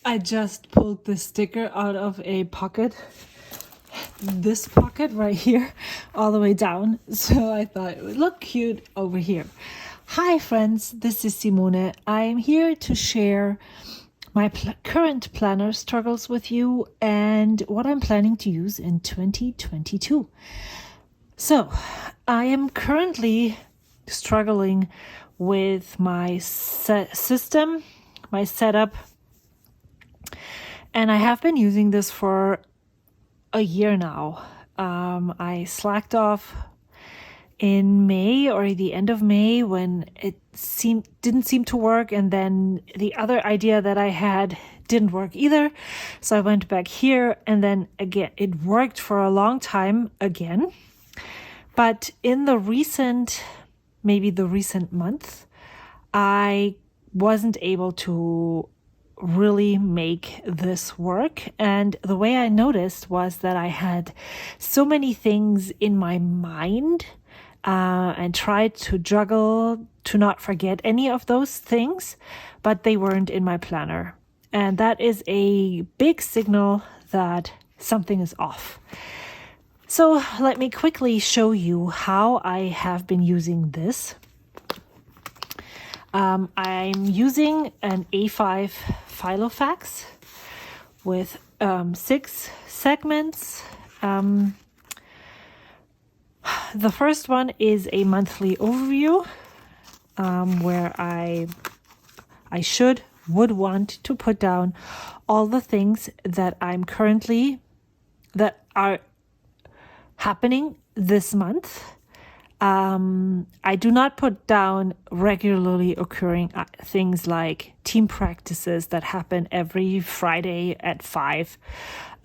I just pulled the sticker out of a pocket, this pocket right here, all the way down. So I thought it would look cute over here. Hi friends, this is Simone. I'm here to share my current planner struggles with you and what I'm planning to use in 2022. So I am currently struggling with my system, my setup, and I have been using this for a year now. I slacked off in May or the end of May when it didn't seem to work, and then the other idea that I had didn't work either. So I went back here, and then again it worked for a long time again. But in the recent month, I wasn't able to really make this work. And the way I noticed was that I had so many things in my mind and tried to juggle to not forget any of those things, but they weren't in my planner. And that is a big signal that something is off. So let me quickly show you how I have been using this. I'm using an A5 Filofax with 6 segments. The first one is a monthly overview where I would want to put down all the things that are happening this month. I do not put down regularly occurring things like team practices that happen every Friday at 5.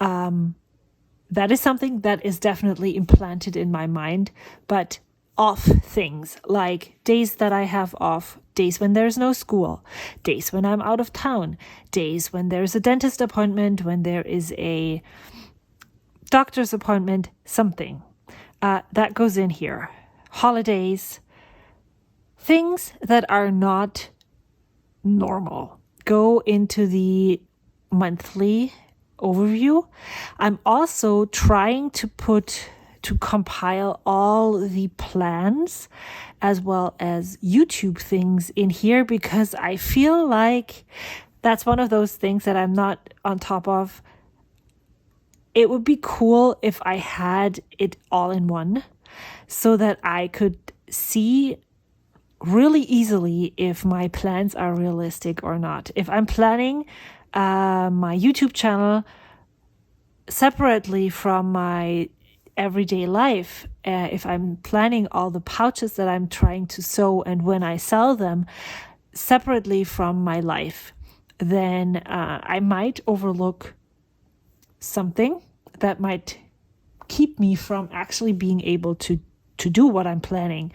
That is something that is definitely implanted in my mind, but off things like days that I have off, days when there's no school, days when I'm out of town, days when there's a dentist appointment, when there is a doctor's appointment, something that goes in here. Holidays, things that are not normal go into the monthly overview. I'm also trying to compile all the plans as well as YouTube things in here, because I feel like that's one of those things that I'm not on top of. It would be cool if I had it all in one, so that I could see really easily if my plans are realistic or not. If I'm planning my YouTube channel separately from my everyday life, if I'm planning all the pouches that I'm trying to sew and when I sell them separately from my life, then I might overlook something that might keep me from actually being able to do what I'm planning.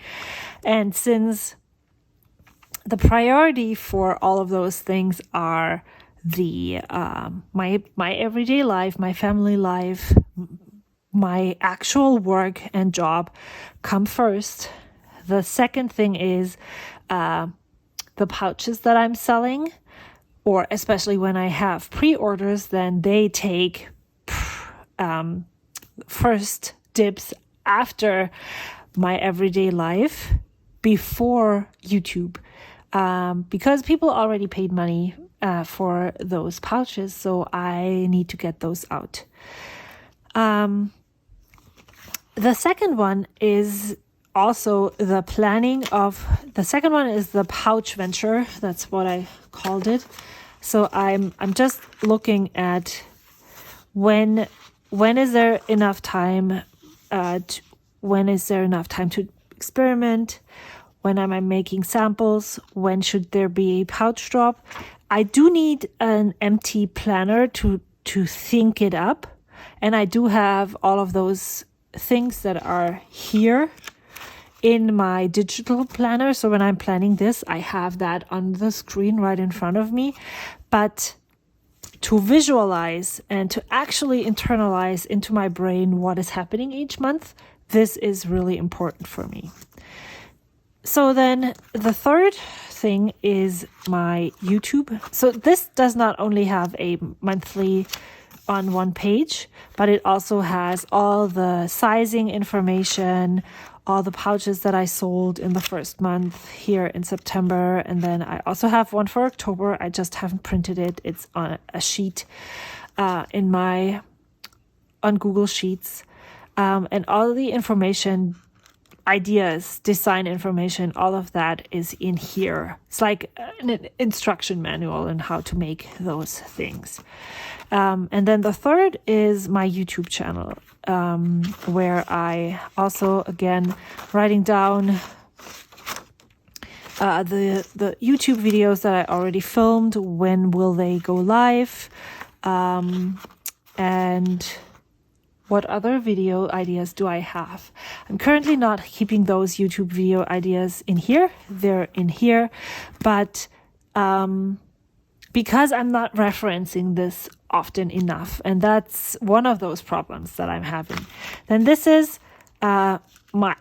And since the priority for all of those things are the my everyday life, my family life, my actual work and job come first. The second thing is the pouches that I'm selling, or especially when I have pre-orders, then they take first dibs after my everyday life before YouTube, because people already paid money for those pouches, so I need to get those out. The second one is also the second one is the pouch venture. That's what I called it. So I'm just looking at when is there enough time to experiment? When am I making samples? When should there be a pouch drop? I do need an empty planner to think it up. And I do have all of those things that are here in my digital planner. So when I'm planning this, I have that on the screen right in front of me. But to visualize and to actually internalize into my brain what is happening each month, this is really important for me. So then the third thing is my YouTube. So this does not only have a monthly on one page, but it also has all the sizing information, all the pouches that I sold in the first month here in September. And then I also have one for October. I just haven't printed it. It's on a sheet on Google Sheets. And all the information, ideas, design information, all of that is in here. It's like an instruction manual on how to make those things. And then the third is my YouTube channel, where I also, again, writing down the YouTube videos that I already filmed, when will they go live, and what other video ideas do I have? I'm currently not keeping those YouTube video ideas in here. They're in here, but because I'm not referencing this often enough, and that's one of those problems that I'm having, then this is all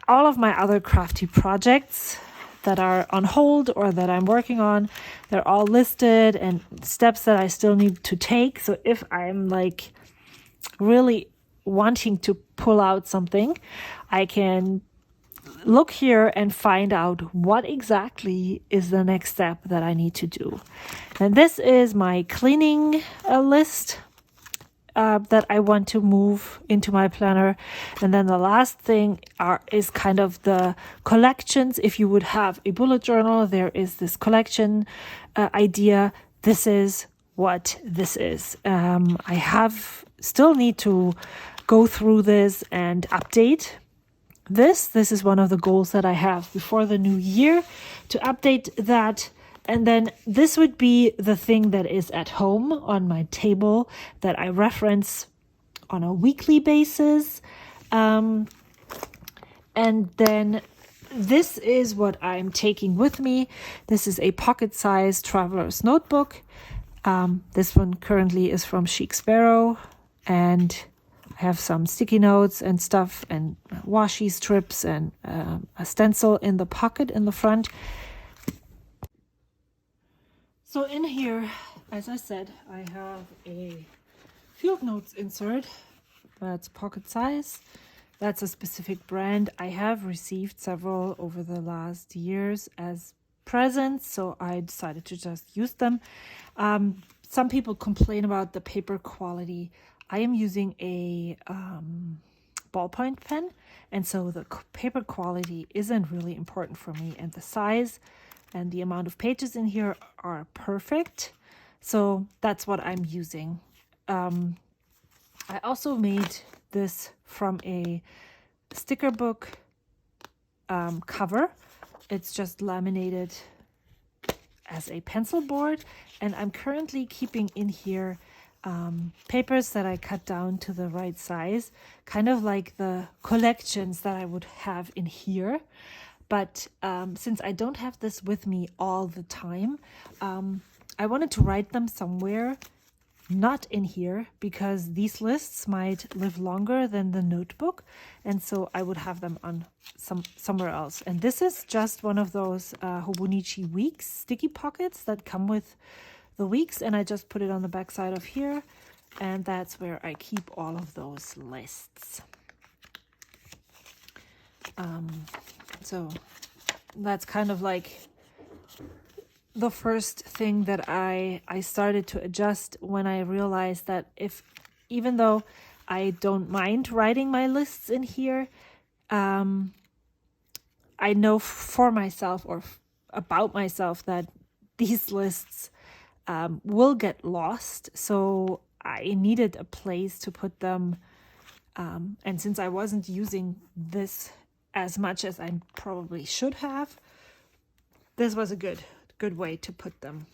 of my other crafty projects that are on hold or that I'm working on. They're all listed and steps that I still need to take. So if I'm like really wanting to pull out something, I can look here and find out what exactly is the next step that I need to do. And this is my cleaning list that I want to move into my planner. And then the last thing is kind of the collections. If you would have a bullet journal, there is this collection idea. This is what this is. I still need to go through this and update this. This is one of the goals that I have before the new year, to update that. And then this would be the thing that is at home on my table that I reference on a weekly basis. And then this is what I'm taking with me. This is a pocket-sized traveler's notebook. This one currently is from Chic Sparrow, and I have some sticky notes and stuff and washi strips and a stencil in the pocket in the front. So in here, as I said, I have a field notes insert that's pocket size. That's a specific brand. I have received several over the last years as presents, so I decided to just use them. Some people complain about the paper quality. I am using a ballpoint pen, and so the paper quality isn't really important for me, and the size and the amount of pages in here are perfect. So that's what I'm using. I also made this from a sticker book cover. It's just laminated as a pencil board, and I'm currently keeping in here papers that I cut down to the right size, kind of like the collections that I would have in here. But since I don't have this with me all the time, I wanted to write them somewhere, not in here, because these lists might live longer than the notebook, and so I would have them on somewhere else. And this is just one of those Hobonichi Weeks sticky pockets that come with the weeks, and I just put it on the back side of here, and that's where I keep all of those lists. So that's kind of like the first thing that I started to adjust when I realized that even though I don't mind writing my lists in here, I know for myself or about myself that these lists will get lost. So I needed a place to put them. And since I wasn't using this as much as I probably should have, this was a good way to put them.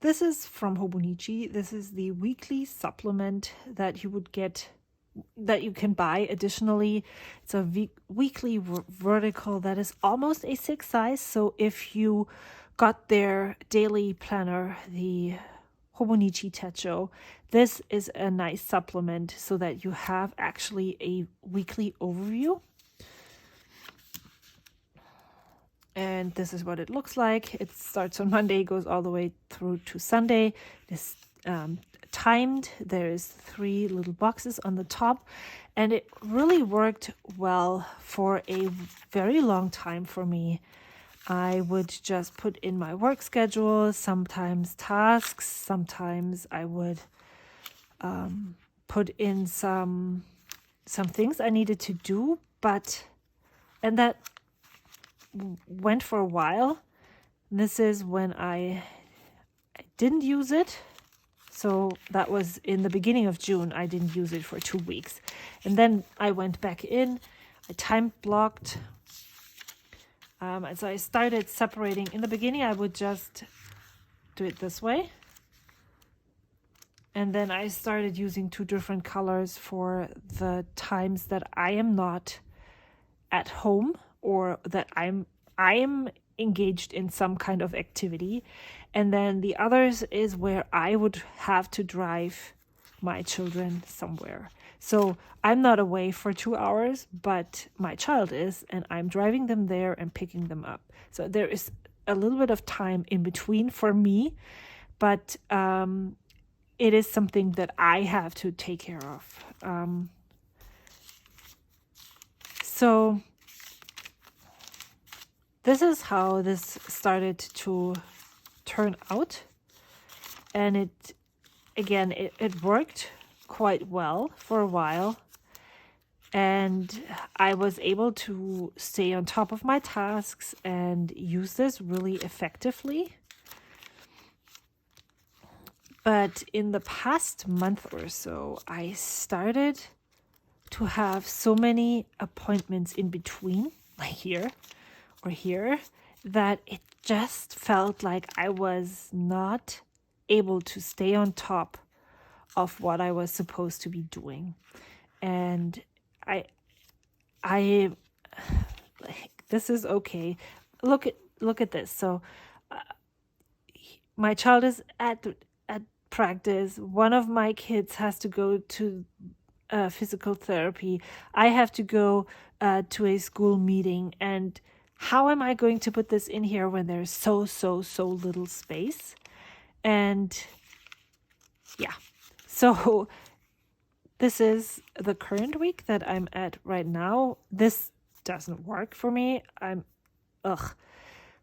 This is from Hobonichi. This is the weekly supplement that you would get, that you can buy additionally. It's a weekly vertical that is almost A6 size. So if you got their daily planner, the Hobonichi Techo, this is a nice supplement so that you have actually a weekly overview. and this is what it looks like. It starts on Monday, goes all the way through to Sunday. This timed. There's 3 little boxes on the top, and it really worked well for a very long time for me. I would just put in my work schedule, sometimes tasks, sometimes I would put in some things I needed to do, and that went for a while. This is when I didn't use it. So that was in the beginning of June. I didn't use it for 2 weeks. And then I went back in. I time blocked. So I started separating. In the beginning, I would just do it this way. And then I started using 2 different colors for the times that I am not at home or that I am engaged in some kind of activity. And then the others is where I would have to drive my children somewhere. So I'm not away for 2 hours, but my child is, and I'm driving them there and picking them up. So there is a little bit of time in between for me, but it is something that I have to take care of. So this is how this started to turn out. And it worked quite well for a while. And I was able to stay on top of my tasks and use this really effectively. But in the past month or so, I started to have so many appointments in between, like here or here, that it just felt like I was not able to stay on top of what I was supposed to be doing. And I this is okay. Look at this. So my child is at practice. One of my kids has to go to physical therapy. I have to go to a school meeting. And how am I going to put this in here when there's so little space? And yeah, so this is the current week that I'm at right now. This doesn't work for me.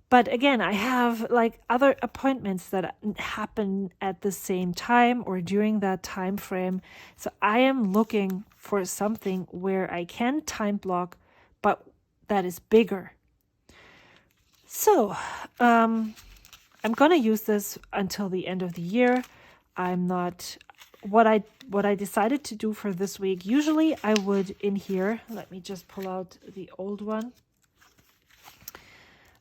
But again, I have like other appointments that happen at the same time or during that time frame. So I am looking for something where I can time block, but that is bigger. So I'm going to use this until the end of the year. What I decided to do for this week, usually I would in here, let me just pull out the old one.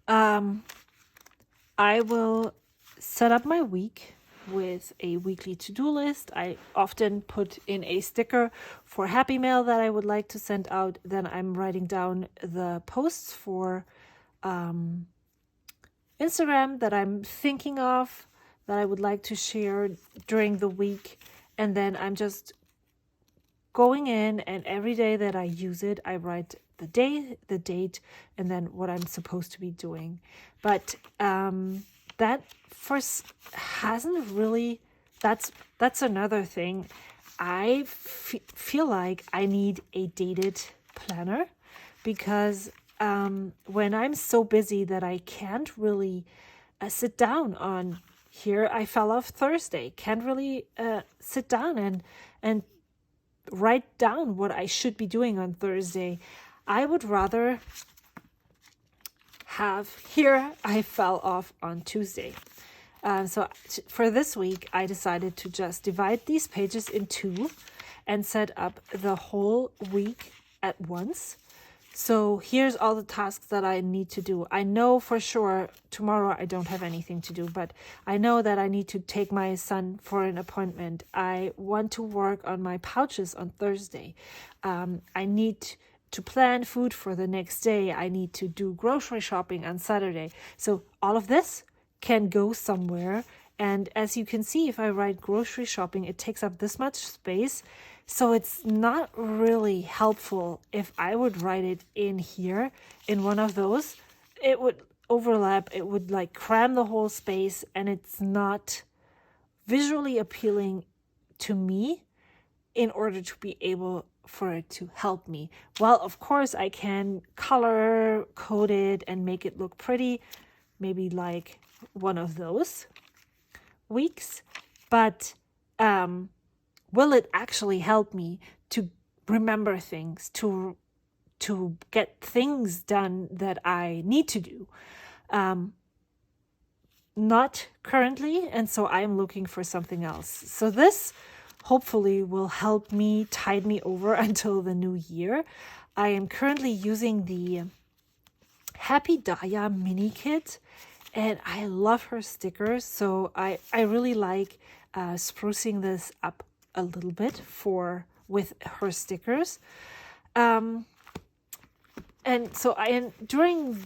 I will set up my week with a weekly to-do list. I often put in a sticker for Happy Mail that I would like to send out. Then I'm writing down the posts for Instagram that I'm thinking of, that I would like to share during the week. And then I'm just going in, and every day that I use it, I write the day, the date, and then what I'm supposed to be doing. But that first hasn't really, that's another thing. I feel like I need a dated planner because when I'm so busy that I can't really sit down on here, I fell off Thursday, can't really sit down and write down what I should be doing on Thursday. I would rather have here, I fell off on Tuesday. So for this week, I decided to just divide these pages in 2 and set up the whole week at once. So here's all the tasks that I need to do. I know for sure tomorrow I don't have anything to do, but I know that I need to take my son for an appointment. I want to work on my pouches on Thursday. I need to plan food for the next day. I need to do grocery shopping on Saturday. So all of this can go somewhere. And as you can see, if I write grocery shopping, it takes up this much space. So it's not really helpful if I would write it in here in one of those. It would overlap, it would like cram the whole space, and it's not visually appealing to me in order to be able for it to help me. Well, of course, I can color code it and make it look pretty, maybe like one of those weeks, but will it actually help me to remember things, to get things done that I need to do? Not currently, and so I'm looking for something else. So this hopefully will help me tide me over until the new year. I am currently using the Happy Daya mini kit, and I love her stickers, so I really like sprucing this up a little bit with her stickers. And so during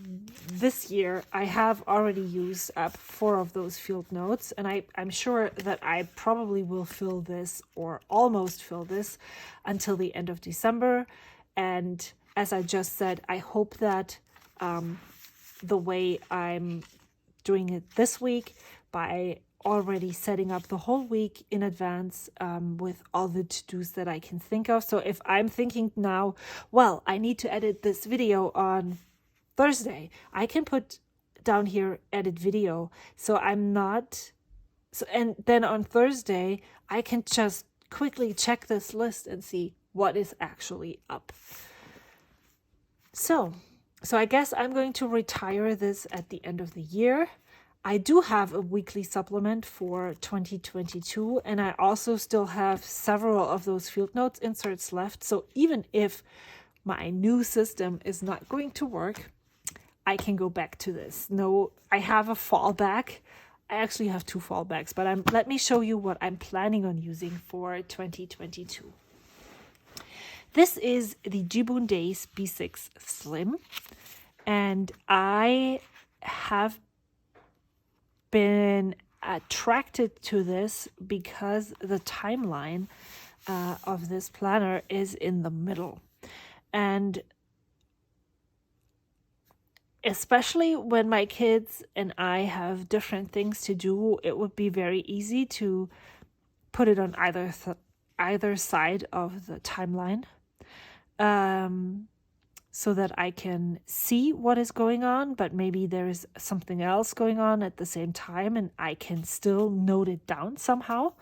this year, I have already used up 4 of those field notes, and I'm sure that I probably will fill this or almost fill this until the end of December. And as I just said, I hope that the way I'm doing it this week, by already setting up the whole week in advance with all the to-dos that I can think of. So if I'm thinking now, well, I need to edit this video on Thursday, I can put down here edit video. So and then on Thursday, I can just quickly check this list and see what is actually up. So I guess I'm going to retire this at the end of the year. I do have a weekly supplement for 2022, and I also still have several of those field notes inserts left. So even if my new system is not going to work, I can go back to this. No, I have a fallback. I actually have 2 fallbacks, but let me show you what I'm planning on using for 2022. This is the Jibun Days B6 Slim, and I have been attracted to this because the timeline of this planner is in the middle. And especially when my kids and I have different things to do, it would be very easy to put it on either side of the timeline, so that I can see what is going on, but maybe there is something else going on at the same time and I can still note it down somehow.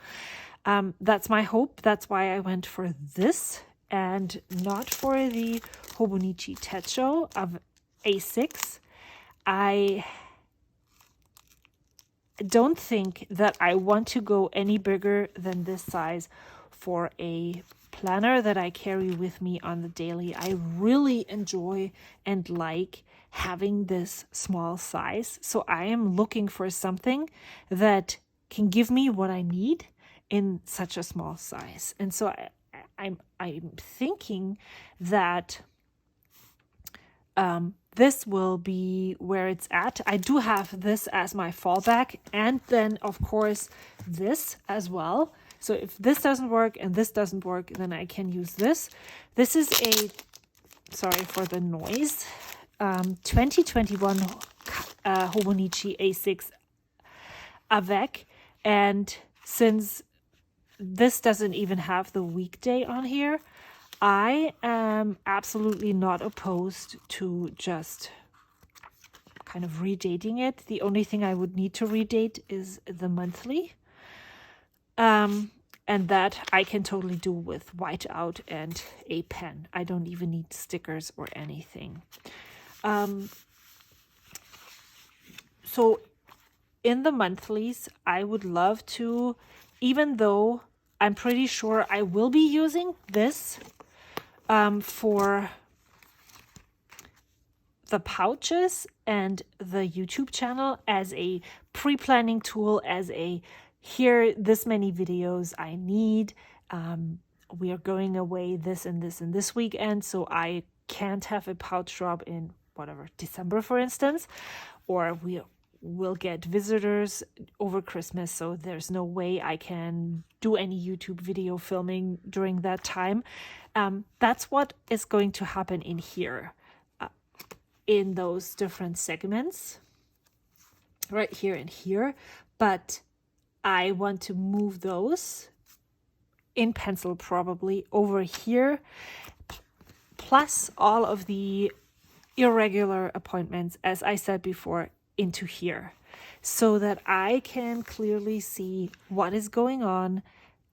That's my hope. That's why I went for this and not for the Hobonichi Techo of A6. I don't think that I want to go any bigger than this size for a planner that I carry with me on the daily. I really enjoy and like having this small size. So I am looking for something that can give me what I need in such a small size. And so I'm thinking that this will be where it's at. I do have this as my fallback, and then of course this as well. So if this doesn't work and this doesn't work, then I can use this. This is sorry for the noise, 2021 Hobonichi A6 Avec. And since this doesn't even have the weekday on here, I am absolutely not opposed to just kind of redating it. The only thing I would need to redate is the monthly. And that I can totally do with whiteout and a pen. I don't even need stickers or anything. So in the monthlies, I would love to, even though I'm pretty sure I will be using this for the pouches and the YouTube channel as a pre-planning tool, as a here, this many videos I need. We are going away this and this and this weekend, so I can't have a pouch drop in whatever, December, for instance, or we will get visitors over Christmas, so there's no way I can do any YouTube video filming during that time. That's what is going to happen in here, in those different segments. right here and here, but I want to move those in pencil probably over here, plus all of the irregular appointments, as I said before, into here, so that I can clearly see what is going on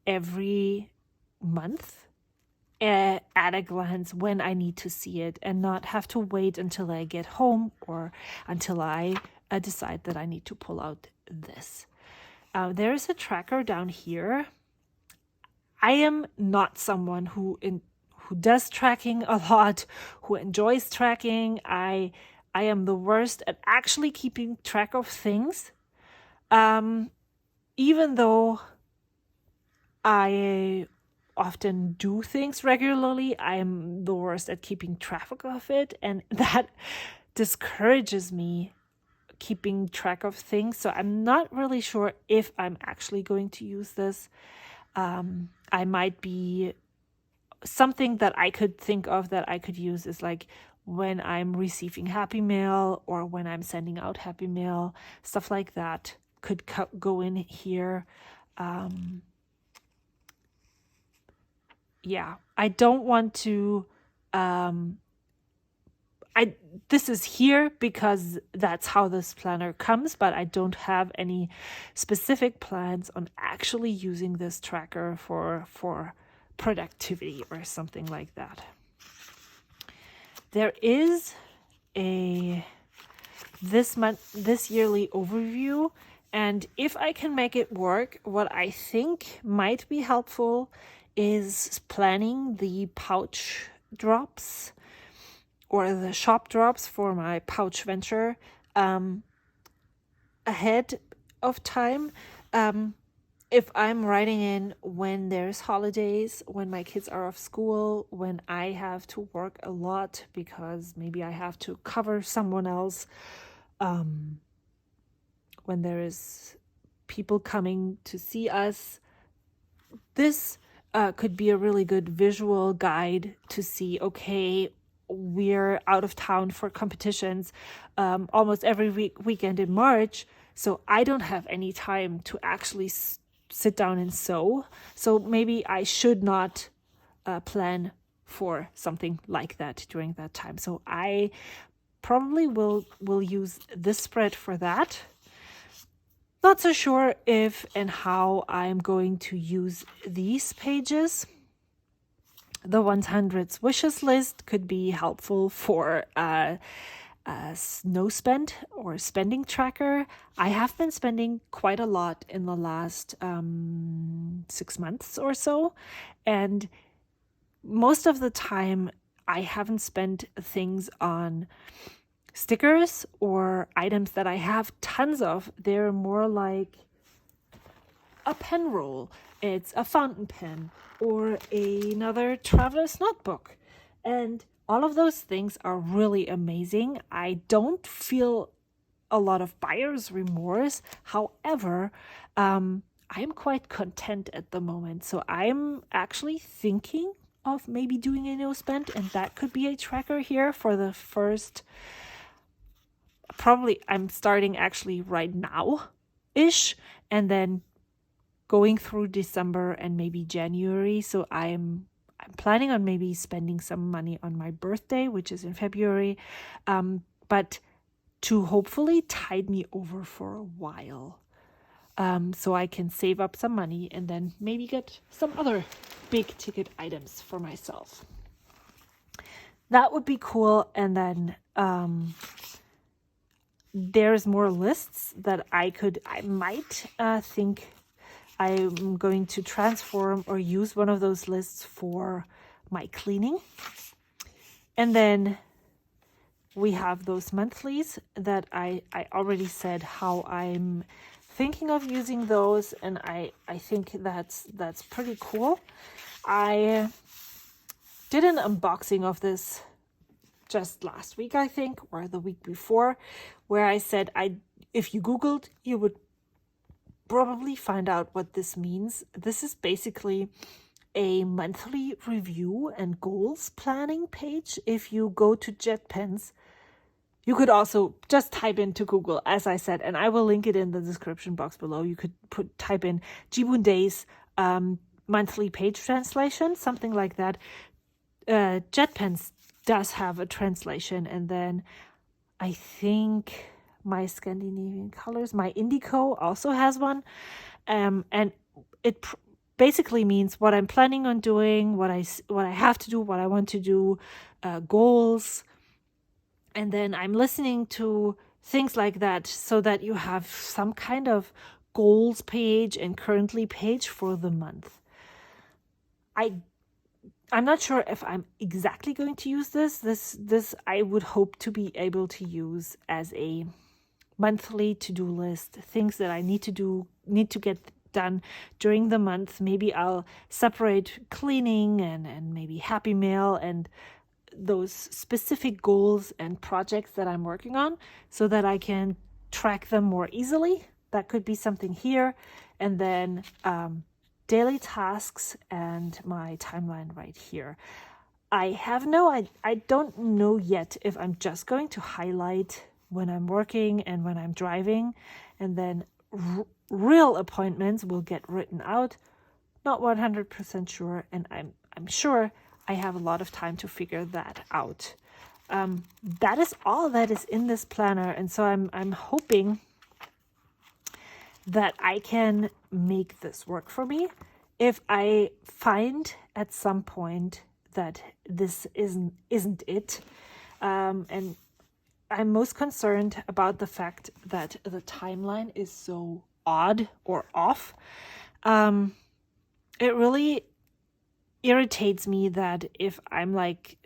every month at a glance when I need to see it, and not have to wait until I get home or until I decide that I need to pull out this. There is a tracker down here. I am not someone who does tracking a lot, who enjoys tracking. I am the worst at actually keeping track of things. Even though I often do things regularly, I am the worst at keeping track of it, and that discourages me keeping track of things. So I'm not really sure if I'm actually going to use this. I might be something that I could think of that I could use is like when I'm receiving Happy Mail or when I'm sending out Happy Mail, stuff like that could go in here. Yeah, I don't want to, this is here because that's how this planner comes, but I don't have any specific plans on actually using this tracker for productivity or something like that. There is this yearly overview, and if I can make it work, what I think might be helpful is planning the pouch drops or the shop drops for my pouch venture ahead of time. If I'm writing in when there's holidays, when my kids are off school, when I have to work a lot because maybe I have to cover someone else, when there is people coming to see us, this could be a really good visual guide to see, okay, we're out of town for competitions almost every weekend in March, so I don't have any time to actually sit down and sew. So maybe I should not plan for something like that during that time. So I probably will use this spread for that. Not so sure if and how I'm going to use these pages. The 100 wishes list could be helpful for a no spend or spending tracker. I have been spending quite a lot in the last 6 months or so, and most of the time I haven't spent things on stickers or items that I have tons of. They're more like a pen roll, it's a fountain pen, or another traveler's notebook. And all of those things are really amazing. I don't feel a lot of buyer's remorse. However, I'm quite content at the moment. So I'm actually thinking of maybe doing a no spend, and that could be a tracker here for the first, probably I'm starting actually right now-ish, and then going through December and maybe January. So I'm planning on maybe spending some money on my birthday, which is in February, but to hopefully tide me over for a while, so I can save up some money and then maybe get some other big ticket items for myself. That would be cool. And then there's more lists that I might think I'm going to transform or use one of those lists for my cleaning. And then we have those monthlies that I already said how I'm thinking of using those, and I think that's pretty cool. I did an unboxing of this just last week, I think, or the week before, where I said if you Googled, you would probably find out what this means. This is basically a monthly review and goals planning page. If you go to JetPens, You could also just type into Google, as I said, and I will link it in the description box below. You could type in Jibun Days monthly page translation, something like that. JetPens does have a translation, and then I think my Scandinavian Colors, my Indico also has one, and it basically means what I'm planning on doing, what I have to do, what I want to do, goals, and then I'm listening to things like that so that you have some kind of goals page and currently page for the month. I'm not sure if I'm exactly going to use this. This I would hope to be able to use as a monthly to-do list, things that I need to get done during the month. Maybe I'll separate cleaning and maybe Happy Mail and those specific goals and projects that I'm working on so that I can track them more easily. That could be something here. And then daily tasks and my timeline right here. I don't know yet if I'm just going to highlight when I'm working and when I'm driving, and then real appointments will get written out. Not 100% sure, and I'm sure I have a lot of time to figure that out. That is all that is in this planner, and so I'm hoping that I can make this work for me. If I find at some point that this isn't it, and I'm most concerned about the fact that the timeline is so odd or off. It really irritates me that if I'm like,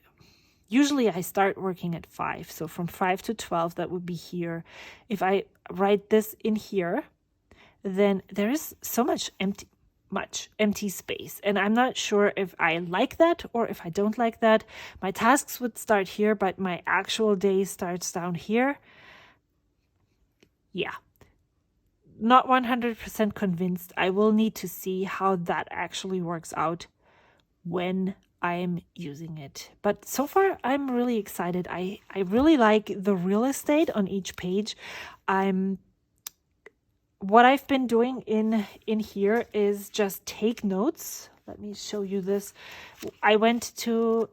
usually I start working at 5, so from 5 to 12, that would be here. If I write this in here, then there is so much empty space, and I'm not sure if I like that or if I don't like that. My tasks would start here, but my actual day starts down here. Yeah, not 100% convinced. I will need to see how that actually works out when I'm using it. But so far, I'm really excited. I really like the real estate on each page. What I've been doing in here is just take notes. Let me show you this. I went to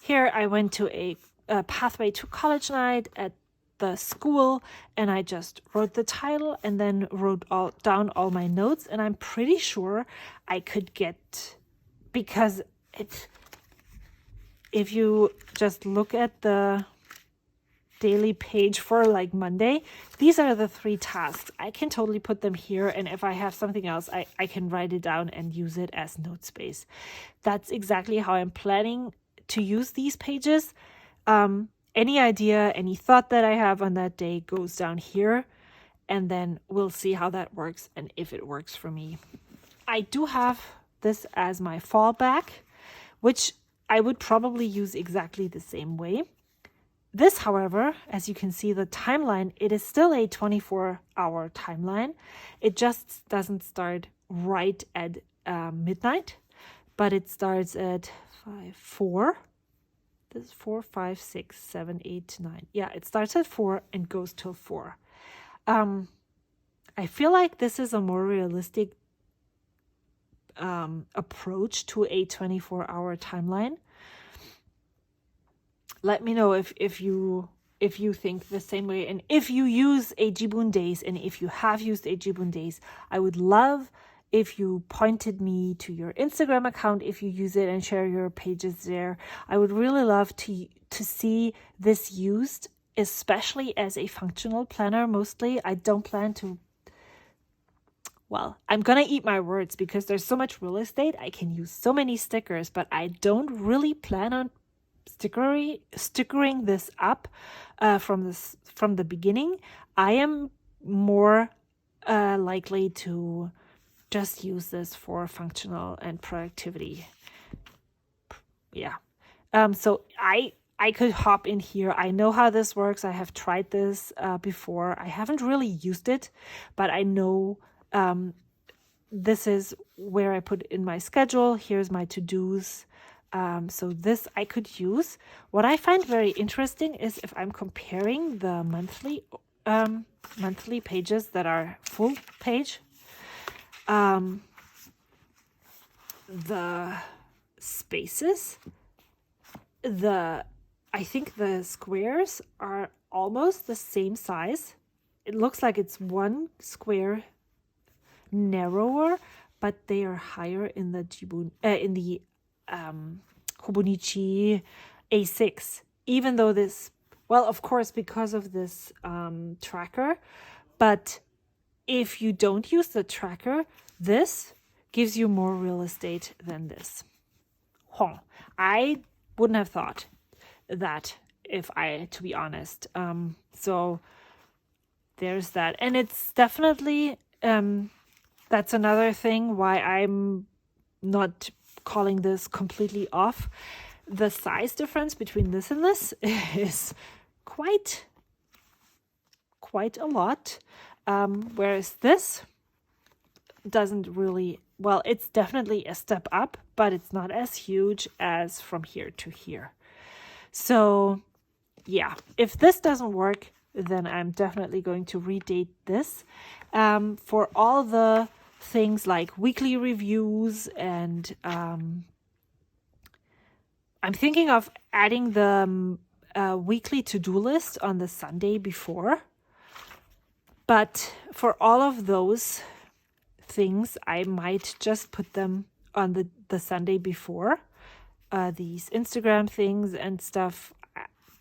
here. I went to a pathway to college night at the school, and I just wrote the title and then wrote down all my notes. And I'm pretty sure I could get, because if you just look at the daily page for like Monday, these are the 3 tasks. I can totally put them here, and if I have something else, I can write it down and use it as note space. That's exactly how I'm planning to use these pages. Any idea, any thought that I have on that day goes down here, and then we'll see how that works and if it works for me. I do have this as my fallback, which I would probably use exactly the same way. This, however, as you can see, the timeline, it is still a 24-hour timeline. It just doesn't start right at midnight, but it starts at 4. This is 4, 5, 6, 7, 8, 9. Yeah, it starts at 4 and goes till 4. I feel like this is a more realistic approach to a 24-hour timeline. Let me know if you think the same way, and if you use a Jibun Days, and if you have used a Jibun Days, I would love if you pointed me to your Instagram account if you use it and share your pages there. I would really love to see this used, especially as a functional planner. Mostly, I don't plan to. Well, I'm gonna eat my words because there's so much real estate. I can use so many stickers, but I don't really plan on stickering this up from the beginning. I am more likely to just use this for functional and productivity. Yeah. So I could hop in here. I know how this works. I have tried this before. I haven't really used it, but I know this is where I put in my schedule. Here's my to-dos. So this I could use. What I find very interesting is if I'm comparing the monthly pages that are full page, the spaces, I think the squares are almost the same size. It looks like it's one square narrower, but they are higher in the Jibun, in the Hobonichi A6. Even though this, well, of course, because of this tracker, but if you don't use the tracker, this gives you more real estate than this. I wouldn't have thought that to be honest. So there's that. And it's definitely, that's another thing why I'm not calling this completely off. The size difference between this and this is quite a lot. Whereas this doesn't really, well, it's definitely a step up, but it's not as huge as from here to here. So yeah, if this doesn't work, then I'm definitely going to redate this. For all the things like weekly reviews and I'm thinking of adding the weekly to-do list on the Sunday before. But for all of those things, I might just put them on the Sunday before. These Instagram things and stuff,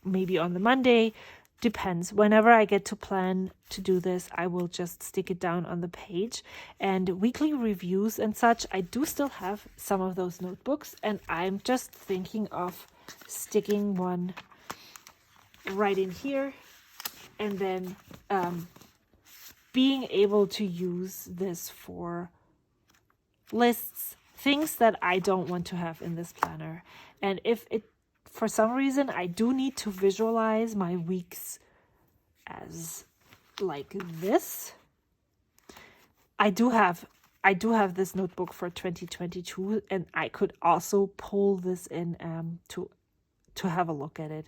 maybe on the Monday. Depends. Whenever I get to plan to do this, I will just stick it down on the page. And weekly reviews and such, I do still have some of those notebooks, and I'm just thinking of sticking one right in here, and then being able to use this for lists, things that I don't want to have in this planner. And if it, for some reason, I do need to visualize my weeks as like this, I do have this notebook for 2022, and I could also pull this in to have a look at it.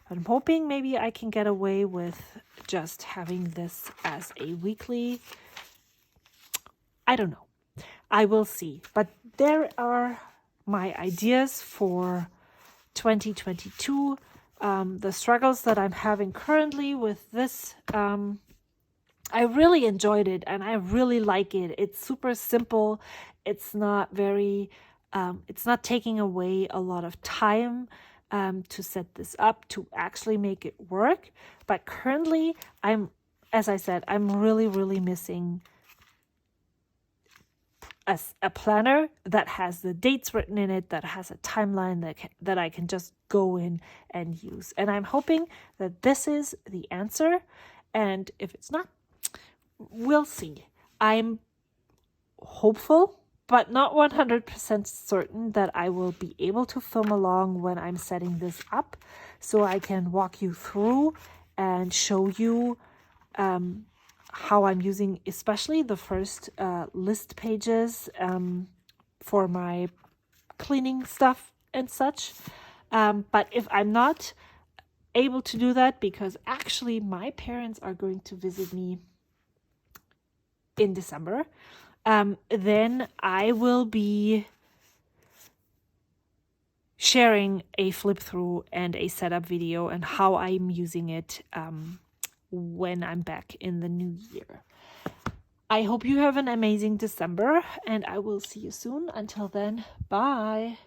But I'm hoping maybe I can get away with just having this as a weekly. I don't know. I will see. But there are my ideas for 2022. The struggles that I'm having currently with this, I really enjoyed it and I really like it. It's super simple. It's not very, it's not taking away a lot of time to set this up, to actually make it work. But currently, as I said, I'm really, really missing a planner that has the dates written in it, that has a timeline that I can just go in and use. And I'm hoping that this is the answer. And if it's not, we'll see. I'm hopeful, but not 100% certain that I will be able to film along when I'm setting this up, so I can walk you through and show you how I'm using especially the first list pages for my cleaning stuff and such. But if I'm not able to do that, because actually my parents are going to visit me in December, then I will be sharing a flip through and a setup video and how I'm using it when I'm back in the new year. I hope you have an amazing December, and I will see you soon. Until then, bye.